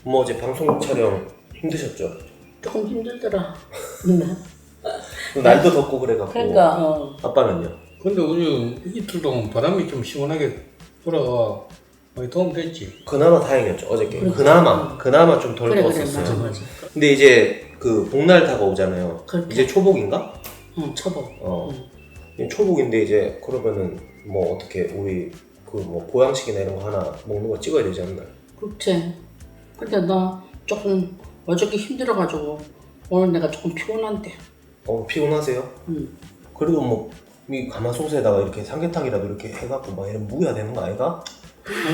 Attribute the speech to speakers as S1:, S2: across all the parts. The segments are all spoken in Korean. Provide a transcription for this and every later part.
S1: 뭐 어제 방송 촬영 힘드셨죠?
S2: 조금 힘들더라.
S1: 날도 덥고 그래갖고.
S2: 그러니까
S1: 아빠는요?
S3: 근데 어제 이틀 동안 바람이 좀 시원하게 불어가 많이 도움됐지.
S1: 그나마 다행이었죠 어저께.
S2: 그래.
S1: 그나마 좀 덜
S2: 그래
S1: 더웠었어요.
S2: 맞아.
S1: 근데 이제 그 복날 다가오잖아요.
S2: 그렇게.
S1: 이제 초복인가?
S2: 응 쳐보.
S1: 이제 초복인데 이제 그러면은 뭐 어떻게 우리 그 뭐 보양식이나 이런 거 하나 먹는 거 찍어야 되지 않나?
S2: 그렇지. 근데 나 조금 어저께 힘들어가지고 오늘 내가 조금 피곤한데.
S1: 피곤하세요?
S2: 응.
S1: 그래도 뭐 이 가마솥에다가 이렇게 삼계탕이라도 이렇게 해갖고 막 이런 무야 되는 거 아이가?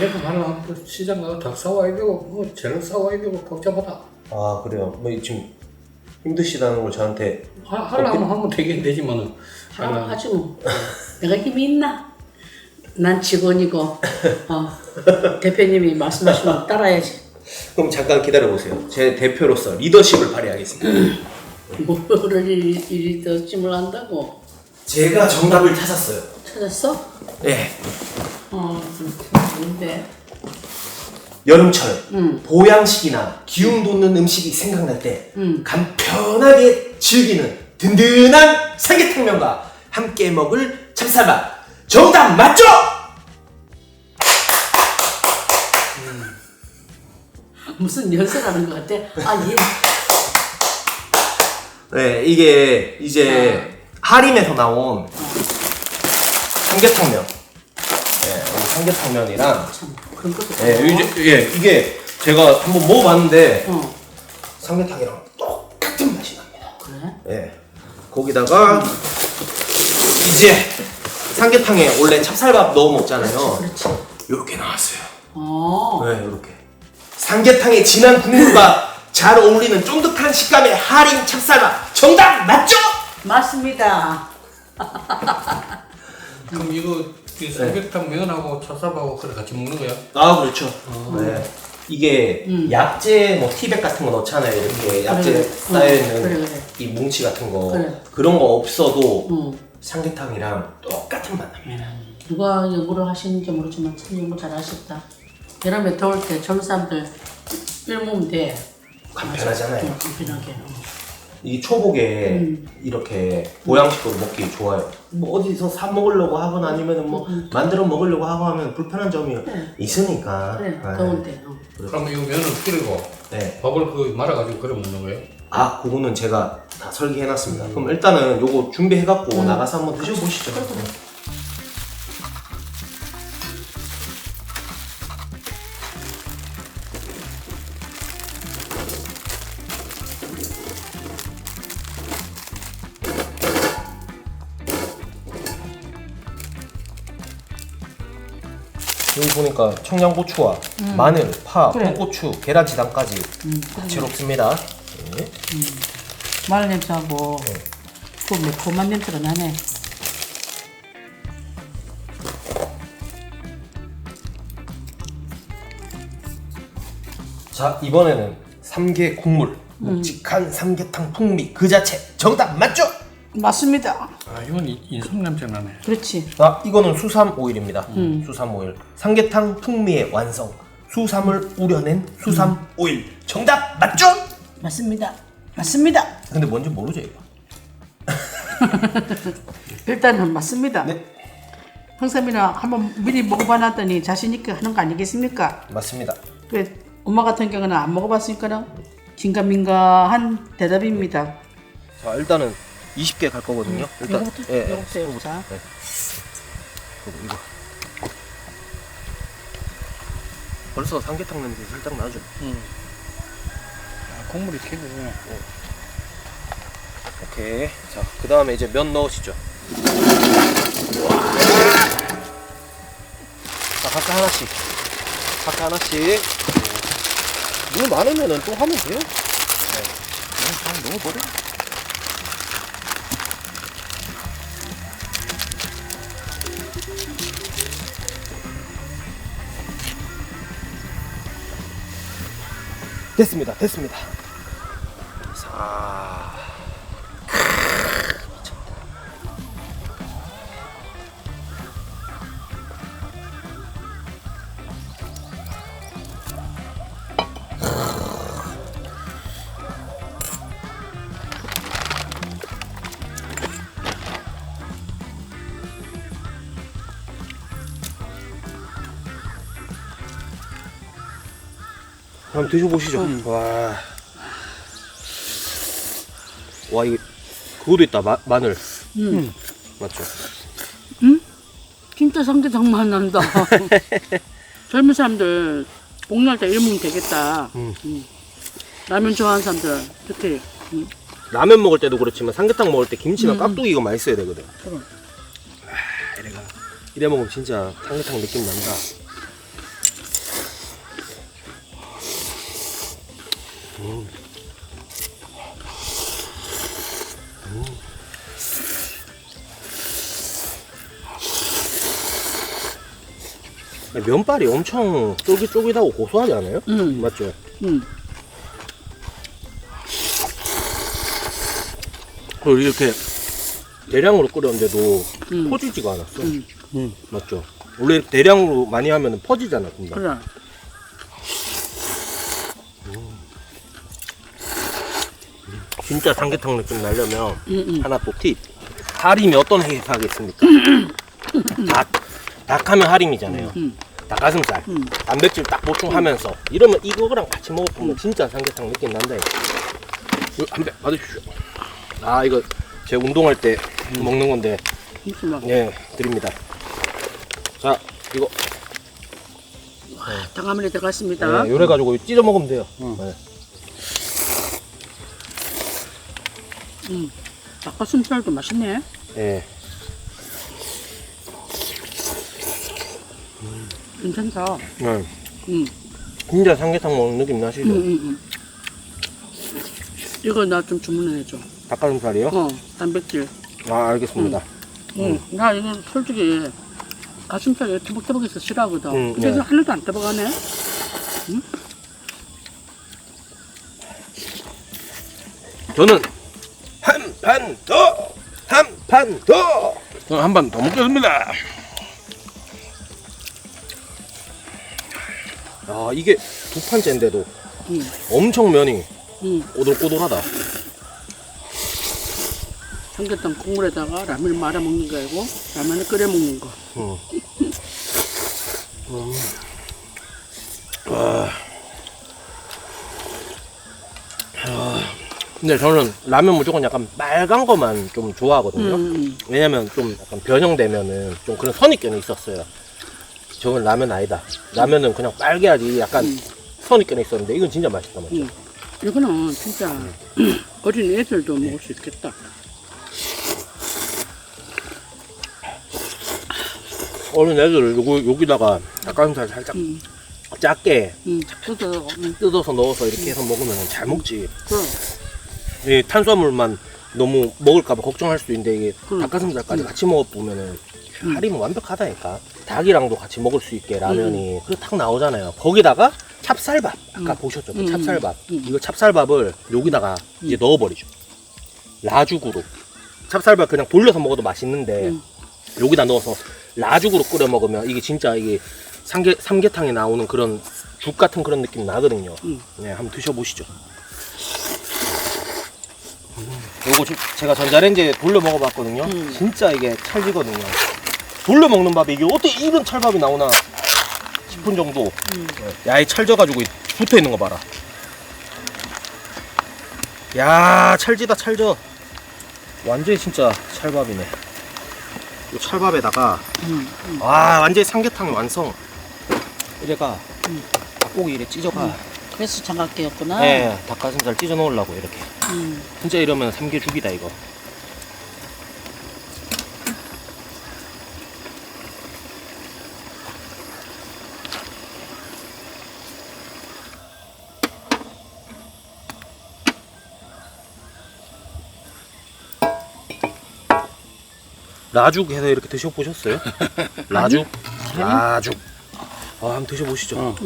S3: 내가 말로 시장 가서 닭 사와야 되고 뭐 재료 사와야 되고 복잡하다.
S1: 아 그래요? 뭐 지금 힘드시다는 걸 저한테
S3: 하려면 하면 되긴 되지만은
S2: 하라고 하지 뭐. 내가 힘이 있나? 난 직원이고 대표님이 말씀하시면 따라야지.
S1: 그럼 잠깐 기다려보세요. 제 대표로서 리더십을 발휘하겠습니다.
S2: 뭐를 이리 더 찜을 한다고?
S1: 제가 정답을 찾았어요.
S2: 찾았어?
S1: 네.
S2: 뭔데?
S1: 여름철 보양식이나 기운 돋는 음식이 생각날 때 간편하게 즐기는 든든한 삼계탕면과 함께 먹을 찹쌀밥. 정답 맞죠?
S2: 무슨 연설하는 것 같아? 예.
S1: 네, 이게 이제 하림에서 나온 삼계탕면. 네, 삼계탕면이랑
S2: 참 그런 것도
S1: 이게 제가 한번 먹어봤는데
S2: 어.
S1: 삼계탕이랑 똑같은 맛이 납니다.
S2: 그래?
S1: 네, 거기다가 이제 삼계탕에 원래 찹쌀밥 넣어 먹잖아요.
S2: 그렇지.
S1: 요렇게 나왔어요. 네, 요렇게 삼계탕의 진한 국물과 잘 어울리는 쫀득한 식감의 하림 찹쌀밥. 정답 맞죠?
S2: 맞습니다.
S3: 그럼 이거 삼계탕 면하고 찹쌀밥하고 그래 같이 먹는 거야?
S1: 아 그렇죠. 네. 이게 약재 뭐 티백 같은 거 넣잖아요. 이렇게 약재
S2: 그래.
S1: 쌓여있는
S2: 그래.
S1: 이 뭉치 같은 거
S2: 그래.
S1: 그런 거 없어도
S2: 응.
S1: 삼계탕이랑 똑같은 맛 납니다.
S2: 누가 연구를 하시는지 모르지만 참 연구 잘하셨다. 여름에 더울 때 젊은 사람들 일모면 돼.
S1: 간편하잖아요.
S2: 간편하게.
S1: 이 초복에 이렇게 보양식으로 먹기 좋아요. 뭐 어디서 사 먹으려고 하거나 아니면 뭐 만들어 먹으려고 하고 하면 불편한 점이 있으니까.
S2: 그래,
S1: 네.
S2: 더울 때.
S3: 그럼 이거 면을 끓이고
S1: 네.
S3: 밥을 그 말아가지고 끓여 먹는 거예요?
S1: 아, 그거는 제가 다 설계해놨습니다. 그럼 일단은 요거 준비해갖고 나가서 한번 드셔보시죠. 여기 보니까 청양고추와 마늘, 파,
S2: 그래.
S1: 홍고추, 계란지단까지 다채롭습니다. 네.
S2: 마늘 냄새하고 그 매콤한 냄새가 나네.
S1: 자, 이번에는 삼계 국물, 묵직한 삼계탕 풍미 그 자체. 정답 맞죠?
S2: 맞습니다.
S3: 아 이건 인삼 냄새 나네.
S2: 그렇지.
S1: 아, 이거는 수삼 오일입니다. 수삼 오일. 삼계탕 풍미의 완성. 수삼을 우려낸 수삼 오일. 정답 맞죠?
S2: 맞습니다. 맞습니다.
S1: 근데 뭔지 모르죠, 이거.
S2: 일단은 맞습니다.
S1: 네.
S2: 형사님이나 한번 미리 먹어봐놨더니 자신 있게 하는 거 아니겠습니까?
S1: 맞습니다.
S2: 그래, 엄마 같은 경우는 안 먹어봤으니까는 긴가민가한 대답입니다.
S1: 자, 일단은 20개 갈 거거든요. 일단
S2: 요거부터 자.
S1: 이거. 벌써 삼계탕 냄새 살짝 나죠?
S3: 아, 국물이 튀기네.
S1: 오케이. 자, 그 다음에 이제 면 넣으시죠. 자, 각각 하나씩. 각각 하나씩. 물 많으면은 또 하면 돼요. 네. 그냥 넣어버려. 됐습니다. 됐습니다. 자. 미쳤다. 한번 드셔보시죠. 와 이게 그거도 있다. 마늘. 맞죠?
S2: 진짜 삼계탕 맛 난다. 젊은 사람들 복날 때 이러면 되겠다. 라면 좋아하는 사람들 특히.
S1: 라면 먹을 때도 그렇지만 삼계탕 먹을 때 김치랑 깍두기가 맛있어야 되거든.
S2: 그럼.
S1: 이래 먹으면 진짜 삼계탕 느낌 난다. 면발이 엄청 쫄깃쫄깃하고 고소하지 않아요? 맞죠? 그리고 이렇게 대량으로 끓였는데도 퍼지지가 않았어. 맞죠? 원래 대량으로 많이 하면 퍼지잖아, 금방.
S2: 그래.
S1: 진짜 삼계탕 느낌 나려면 하나 또 팁. 하림이 어떤 회사겠습니까? 닭하면 하림이잖아요. 닭가슴살, 단백질 딱 보충하면서 이러면 이거랑 같이 먹으면 진짜 삼계탕 느낌 난다. 이거 한 배 받으십시오. 아 이거 제 운동할 때 먹는 건데 예 드립니다. 자 이거
S2: 닭가슴살이 들어갔습니다.
S1: 네, 요래 가지고 찢어 먹으면 돼요.
S2: 닭가슴살도 맛있네.
S1: 예.
S2: 괜찮다.
S1: 진짜 삼계탕 먹는 느낌 나시죠?
S2: 이거 나 좀 주문해줘.
S1: 닭가슴살이요?
S2: 단백질.
S1: 아 알겠습니다.
S2: 나 이거 솔직히 가슴살 이렇게 터벅터벅해서 싫어하거든. 근데
S1: 네.
S2: 이거 하나도 안 터벅하네.
S1: 저는 한 판 더! 한 판 더! 저는 한 판 더 먹겠습니다. 아 이게 두 판째인데도 엄청 면이 꼬들꼬들하다.
S2: 삼계탕 국물에다가 라면을 말아 먹는 거 아니고 라면을 끓여 먹는 거.
S1: 근데 저는 라면 무조건 약간 빨간 거만 좀 좋아하거든요. 왜냐면 좀 약간 변형되면은 좀 그런 선입견이 있었어요. 저건 라면 아니다. 라면은 그냥 빨개야지 약간 선입견이 있었는데 이건 진짜 맛있다 맞죠?
S2: 이거는 진짜 어린 애들도 먹을 수 있겠다.
S1: 어린 애들 여기다가 닭가슴살 살짝 작게 뜯어서 넣어서 이렇게 해서 먹으면 잘 먹지. 이 탄수화물만 너무 먹을까봐 걱정할 수도 있는데 이게 닭가슴살까지 같이 먹어보면은 할인은 완벽하다니까. 닭이랑도 같이 먹을 수 있게 라면이 그리고 탁 나오잖아요. 거기다가 찹쌀밥 아까 보셨죠? 그 찹쌀밥 이거 찹쌀밥을 여기다가 이제 넣어버리죠. 라죽으로 찹쌀밥 그냥 돌려서 먹어도 맛있는데 여기다 넣어서 라죽으로 끓여 먹으면 이게 진짜 이게 삼계탕에 나오는 그런 죽 같은 그런 느낌 나거든요. 네, 한번 드셔보시죠. 요거 제가 전자레인지에 돌려 먹어봤거든요. 진짜 이게 찰지거든요. 돌려 먹는 밥이 이게 어떻게 이런 찰밥이 나오나 싶은 정도. 야이 찰져가지고 붙어 있는 거 봐라. 야 찰지다 찰져. 완전히 진짜 찰밥이네. 이 찰밥에다가 와 완전히 삼계탕 완성. 이래가 닭고기 이래 찢어가.
S2: 그래서 장갑게였구나.
S1: 네, 닭가슴살 찢어 넣으려고 이렇게. 진짜 이러면 삼계죽이다 이거. 라죽 해서 이렇게 드셔보셨어요? 라죽? 라죽. 한번 드셔보시죠.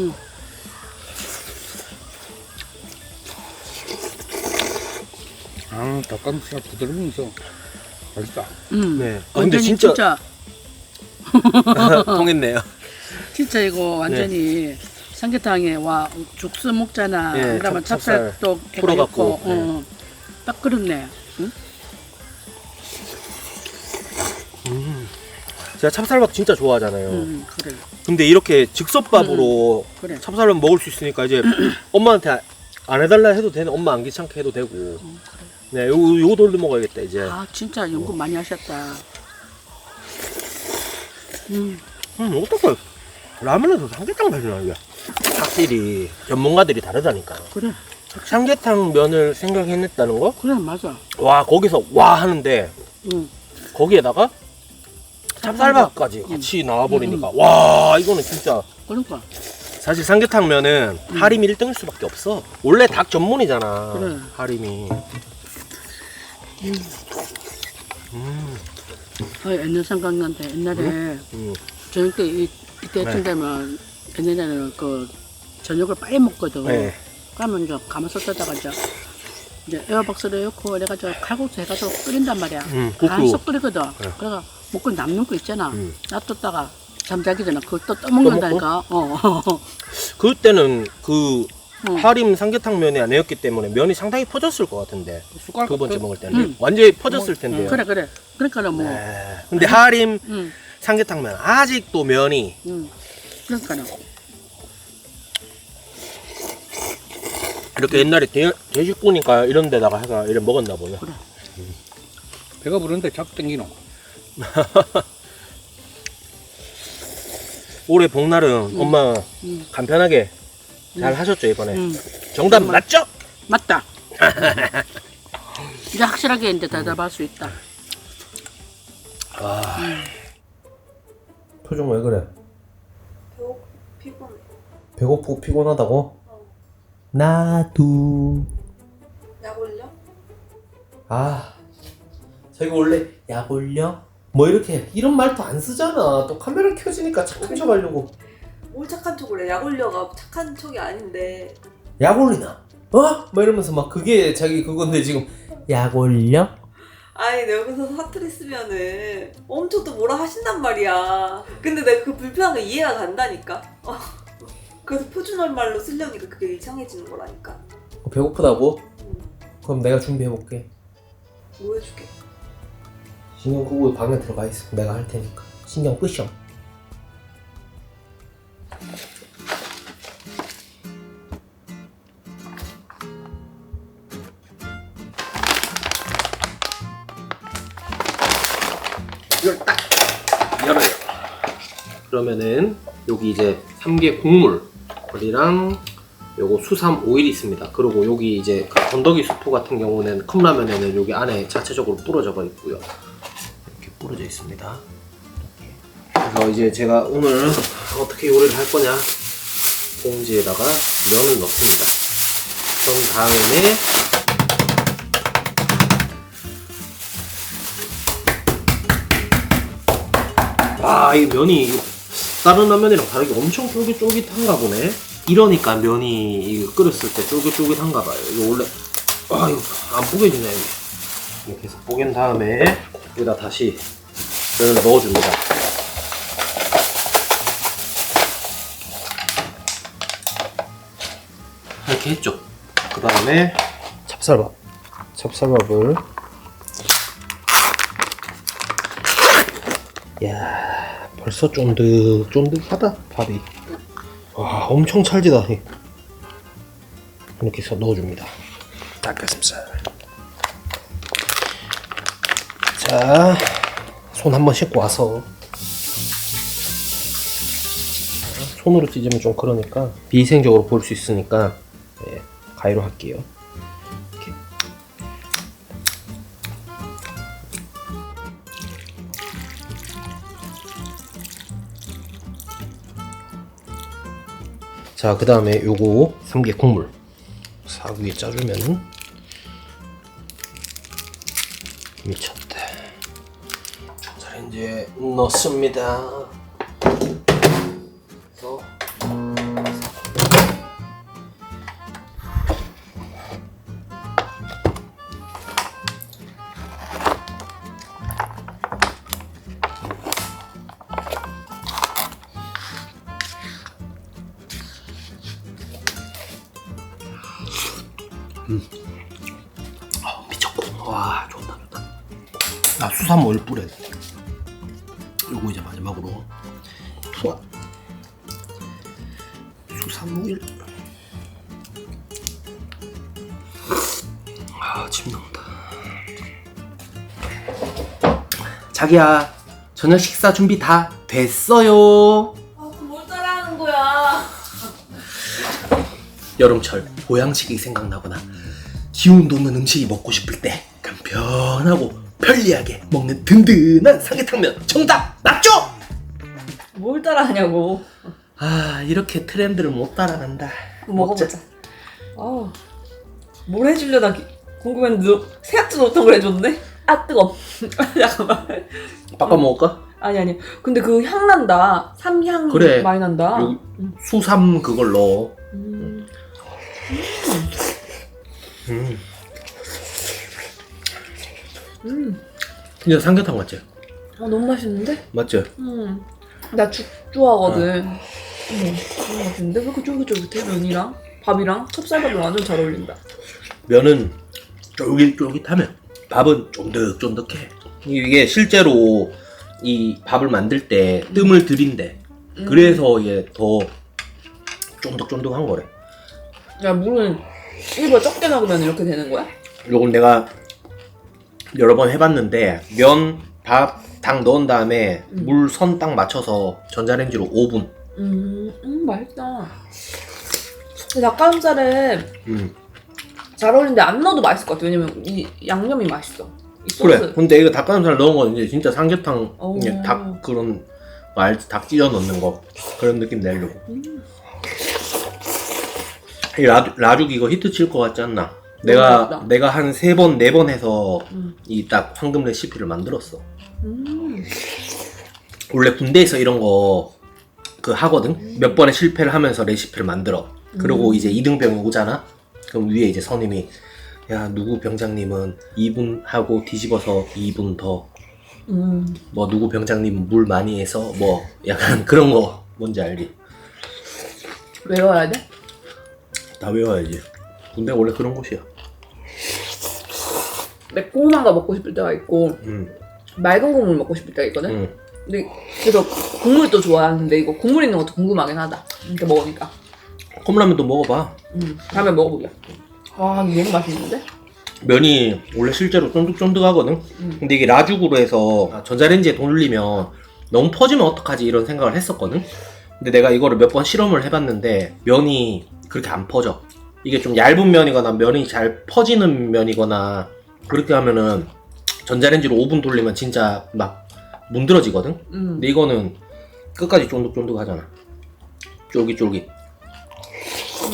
S3: 닭가슴살 부드러우면서 맛있다.
S1: 네.
S2: 완전히 진짜
S1: 통했네요.
S2: 진짜 이거 완전히 삼계탕에 와 죽수 먹잖아.
S1: 네,
S2: 그러면
S1: 찹쌀
S2: 찹쌀도
S1: 풀어갖고,
S2: 해갖고, 딱 그렇네. 응?
S1: 제가 찹쌀밥 진짜 좋아하잖아요.
S2: 그래.
S1: 근데 이렇게 즉석밥으로
S2: 그래.
S1: 찹쌀밥 먹을 수 있으니까 이제 엄마한테 안 해달라 해도 되는, 엄마 안 귀찮게 해도 되고.
S2: 그래.
S1: 네, 요거 돌려 먹어야겠다 이제.
S2: 아 진짜 연구 많이 하셨다.
S1: 어떡해. 라면에서 삼계탕 맛이 나는 게 확실히 전문가들이 다르다니까.
S2: 그래.
S1: 삼계탕 면을 생각해냈다는 거?
S2: 그래 맞아.
S1: 와, 거기서 와 하는데
S2: 응.
S1: 거기에다가 찹쌀밥까지 같이 나와버리니까 와, 이거는 진짜.
S2: 그러니까.
S1: 사실 삼계탕면은 하림이 1등일 수밖에 없어. 원래 닭 전문이잖아.
S2: 그래.
S1: 하림이.
S2: 아, 옛날 생각난다. 옛날에 저녁 때 이때쯤 되면 옛날에는 그 저녁을 빨리 먹거든.
S1: 네.
S2: 그러면 이제 가마솥 에다가 이제 에어박스를 넣고 이래가지고 칼국수 해가지고 끓인단 말이야.
S1: 국수.
S2: 한쏙 끓이거든. 그래가 먹고 남는 거 있잖아. 놔뒀다가 잠자기 전에 그걸 또 떠먹는다니까.
S1: 그때는 그 하림 삼계탕면이 아니었기 때문에 면이 상당히 퍼졌을 것 같은데.
S3: 숟가락
S1: 두 번째 먹을 때는 완전히 퍼졌을 텐데요.
S2: 그래 그래. 그러니까 뭐.
S1: 네. 근데 하림
S2: 응.
S1: 삼계탕면 아직도 면이
S2: 그러니까요.
S1: 이렇게 옛날에 대식구니까 이런 데다가 해가 이래 먹었나 보네.
S2: 그래.
S3: 배가 부르는데 자꾸 땡기노.
S1: 올해 복날은 엄마 간편하게 잘 하셨죠 이번에? 정답 맞죠?
S2: 맞다. 이제 확실하게 이제 대답할 수 있다.
S1: 표정 왜 그래?
S4: 피곤해.
S1: 배고프고 피곤하다고? 나도.
S4: 약 올려?
S1: 아, 자기 원래 약 올려? 뭐 이렇게 이런 말도 안 쓰잖아. 또 카메라 켜지니까 착한 척 하려고.
S4: 뭘 착한 척을 해? 약 올려가 착한 척이 아닌데.
S1: 약 올리나? 어? 막 이러면서 막 그게 자기 그건데 지금 약 올려?
S4: 아니 내가 여기서 사투리 쓰면은 엄청 또 뭐라 하신단 말이야. 근데 내가 그 불편한 거 이해가 간다니까. 그래서 표준어 말로 쓰려니까 그게 이상해지는 거라니까.
S1: 배고프다고? 그럼 내가 준비해볼게.
S4: 뭐 해줄게?
S1: 신경 끄고 방에 들어가 있어. 내가 할 테니까. 신경 끄셔. 이걸 딱 열어요. 그러면은 여기 이제 삼계 국물이랑 요거 수삼 오일 있습니다. 그리고 여기 이제 그 건더기 수프 같은 경우는 컵라면에는 여기 안에 자체적으로 뿌려져 있고요. 이렇게 뿌려져 있습니다. 이렇게. 그래서 이제 제가 오늘 어떻게 요리를 할 거냐, 봉지에다가 면을 넣습니다. 그런 다음에 이 면이 다른 라면이랑 다르게 엄청 쫄깃쫄깃한가 보네. 이러니까 면이 이거 끓였을 때 쫄깃쫄깃한가 봐요. 이거 원래 이거 안 뽀개지네. 이렇게 해서 뽀갠 다음에 여기다 다시 면을 넣어줍니다. 이렇게 했죠. 그 다음에 찹쌀밥을 야, 벌써 쫀득하다 밥이. 와, 엄청 찰지다. 이렇게 해서 넣어줍니다. 닭가슴살. 자, 손 한번 씻고 와서 손으로 찢으면 좀 그러니까 비위생적으로 볼 수 있으니까 가위로 할게요. 이렇게. 자, 그 다음에 요거 삼계 국물 싹 위에 짜주면 미쳤다. 전자레인지에 넣습니다. 그래서 미쳤고. 와, 좋다. 수삼 오일 뿌려야 돼. 요거 이제 마지막으로 투하. 3일. 아, 침 나온다. 자기야, 저녁 식사 준비 다 됐어요.
S4: 뭘 따라하는 거야?
S1: 여름철 보양식이 생각나거나 기운 돋는 음식이 먹고 싶을 때 간편하고 편리하게 먹는 든든한 삼계탕면 정답 맞죠?
S4: 뭘 따라하냐고.
S1: 아, 이렇게 트렌드를 못 따라간다.
S4: 먹어보자. 뭘 해주려다 궁금했는데 너 생각지도 못한 걸 해줬네? 아 뜨거. 잠깐만.
S1: 바꿔 먹을까?
S4: 아니. 근데 그 향 난다. 삼향
S1: 그래.
S4: 많이 난다.
S1: 요 수삼 그걸 넣어. 그냥 삼계탕 맞지?
S4: 너무 맛있는데?
S1: 맞지?
S4: 나 죽 좋아하거든. 너무 맛있는데? 왜 이렇게 쫄깃쫄깃해? 면이랑 밥이랑 찹쌀밥이랑 완전 잘 어울린다.
S1: 면은 쫄깃쫄깃하면 밥은 쫀득쫀득해. 이게 실제로 이 밥을 만들 때 뜸을 들인대. 그래서 이게 더 쫀득쫀득한 거래.
S4: 야 물은 일부러 적게 넣으면 이렇게 되는 거야?
S1: 요건 내가 여러 번 해봤는데 면, 밥, 당 넣은 다음에 물 선 딱 맞춰서 전자레인지로 5분.
S4: 맛있다. 근데 닭가슴살에 잘 어울리는데 안 넣어도 맛있을 것 같아. 왜냐면 이 양념이 맛있어. 이 소스.
S1: 그래. 근데 이거 닭가슴살 넣은 건 이제 진짜 삼계탕
S4: 오.
S1: 이제 닭 그런 거 알지? 닭 찢어 넣는 거 그런 느낌 내려고. 이 라죽 이거 히트 칠 것 같지 않나?
S4: 맛있다.
S1: 내가 한 3번 4번 해서 이 딱 황금 레시피를 만들었어. 원래 군대에서 이런 거 그 하거든. 몇 번의 실패를 하면서 레시피를 만들어. 그리고 이제 2등병이 오잖아. 그럼 위에 이제 선임이 야 누구 병장님은 2분 하고 뒤집어서 2분 더. 뭐 누구 병장님은 물 많이 해서 뭐 약간 그런 거 뭔지 알지?
S4: 외워야 돼?
S1: 다 외워야지. 군대 원래 그런 곳이야.
S4: 매콤한 거 먹고 싶을 때가 있고 맑은 국물 먹고 싶을 때가 있거든? 근데 그래서 국물도 좋아하는데 이거 국물 있는 것도 궁금하긴 하다. 이렇게 먹으니까.
S1: 컵라면도 먹어봐.
S4: 다음에 먹어보자. 와 이거 너무 맛있는데?
S1: 면이 원래 실제로 쫀득쫀득하거든. 근데 이게 라죽으로 해서 전자레인지에 돌리면 너무 퍼지면 어떡하지 이런 생각을 했었거든. 근데 내가 이거를 몇 번 실험을 해봤는데 면이 그렇게 안 퍼져. 이게 좀 얇은 면이거나 면이 잘 퍼지는 면이거나 그렇게 하면은 전자레인지로 5분 돌리면 진짜 막 문드러지거든. 근데 이거는 끝까지 쫀득쫀득하잖아. 쫄깃쫄깃.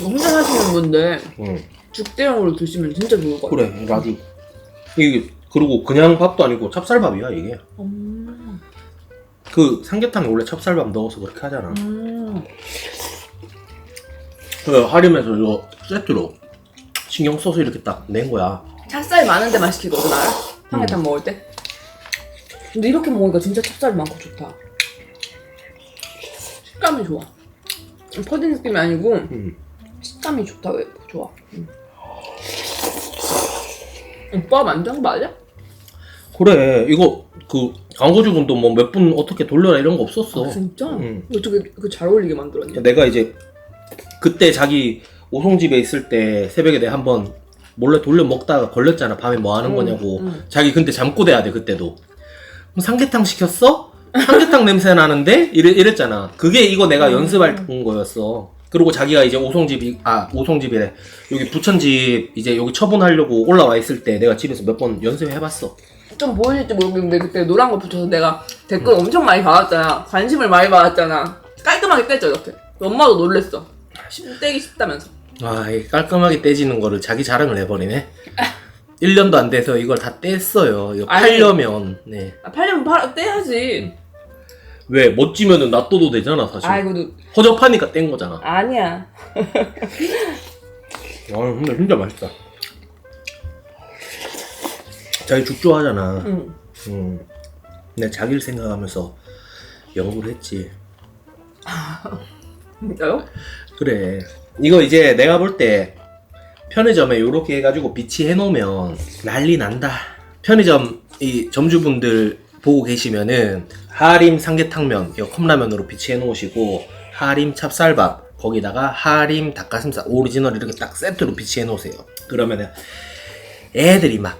S4: 혼자 사시는 분들
S1: 응.
S4: 죽대용으로 드시면 진짜 좋을 것 같아.
S1: 그래 라죽. 이게 그리고 그냥 밥도 아니고 찹쌀밥이야 이게. 그 삼계탕에 원래 찹쌀밥 넣어서 그렇게 하잖아. 그 하림에서 이거 세트로 신경 써서 이렇게 딱 낸 거야.
S4: 찹쌀 많은 데만 시키거든 알아? 삼계탕 먹을 때. 근데 이렇게 먹으니까 진짜 찹쌀 많고 좋다. 식감이 좋아. 퍼진 느낌이 아니고 식감이 좋다. 왜 좋아. 오빠 만든 거 맞아?
S1: 그래 이거 그 광고주분도 뭐 몇 분 어떻게 돌려라 이런 거 없었어.
S4: 아, 진짜?
S1: 응.
S4: 어떻게 그 잘 어울리게 만들었냐?
S1: 내가 이제 그때 자기 오송집에 있을 때 새벽에 내가 한번 몰래 돌려 먹다가 걸렸잖아. 밤에 뭐 하는 거냐고. 자기 근데 잠꼬대야 돼 그때도. 그럼 삼계탕 시켰어? 삼계탕 냄새 나는데? 이랬잖아. 그게 이거 내가 연습할 거였어. 그리고 자기가 이제 오송집이래. 여기 부천집 이제 여기 처분하려고 올라와 있을 때 내가 집에서 몇 번 연습해봤어.
S4: 좀 보이실지 모르겠는데 그때 노란 거 붙여서 내가 댓글 엄청 많이 받았잖아. 관심을 많이 받았잖아. 깔끔하게 뗐죠 이렇게. 엄마도 놀랬어. 떼기 쉽다면서.
S1: 아, 이 깔끔하게 떼지는 거를 자기 자랑을 해버리네. 1년도 안 돼서 이걸 다 뗐어요. 이거
S4: 아니.
S1: 팔려면. 네.
S4: 팔려면 떼야지.
S1: 왜? 멋지면은 놔둬도 되잖아 사실.
S4: 아이고
S1: 허접하니까 뗀 거잖아.
S4: 아니야.
S1: 근데 진짜 맛있다. 자기 죽 좋아하잖아. 근데 자기를 생각하면서 연구를 했지.
S4: 진짜요?
S1: 그래. 이거 이제 내가 볼 때 편의점에 요렇게 해가지고 비치해 놓으면 난리 난다. 편의점 이 점주분들 보고 계시면은 하림 삼계탕면 이거 컵라면으로 비치해 놓으시고 하림 찹쌀밥 거기다가 하림 닭가슴살 오리지널 이렇게 딱 세트로 비치해 놓으세요. 그러면은 애들이 막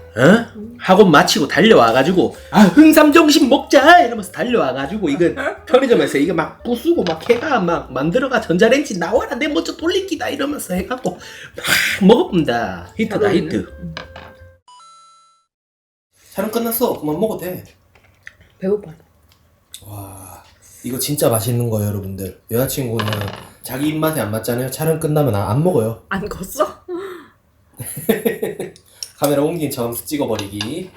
S1: 학원 마치고 달려와가지고 흥삼정신 먹자 이러면서 달려와가지고 이거 편의점에서 이거 막 부수고 막 해가 막 만들어가 전자레인지 나와라 내 먼저 돌리기다 이러면서 해갖고 막 먹어본다. 히트다 히트. 촬영 끝났어. 그만 먹어도 돼.
S4: 배고파.
S1: 와 이거 진짜 맛있는 거예요 여러분들. 여자친구는 자기 입맛에 안 맞잖아요. 촬영 끝나면 안 먹어요.
S4: 안 컸어?
S1: 카메라 옮긴 척 찍어버리기.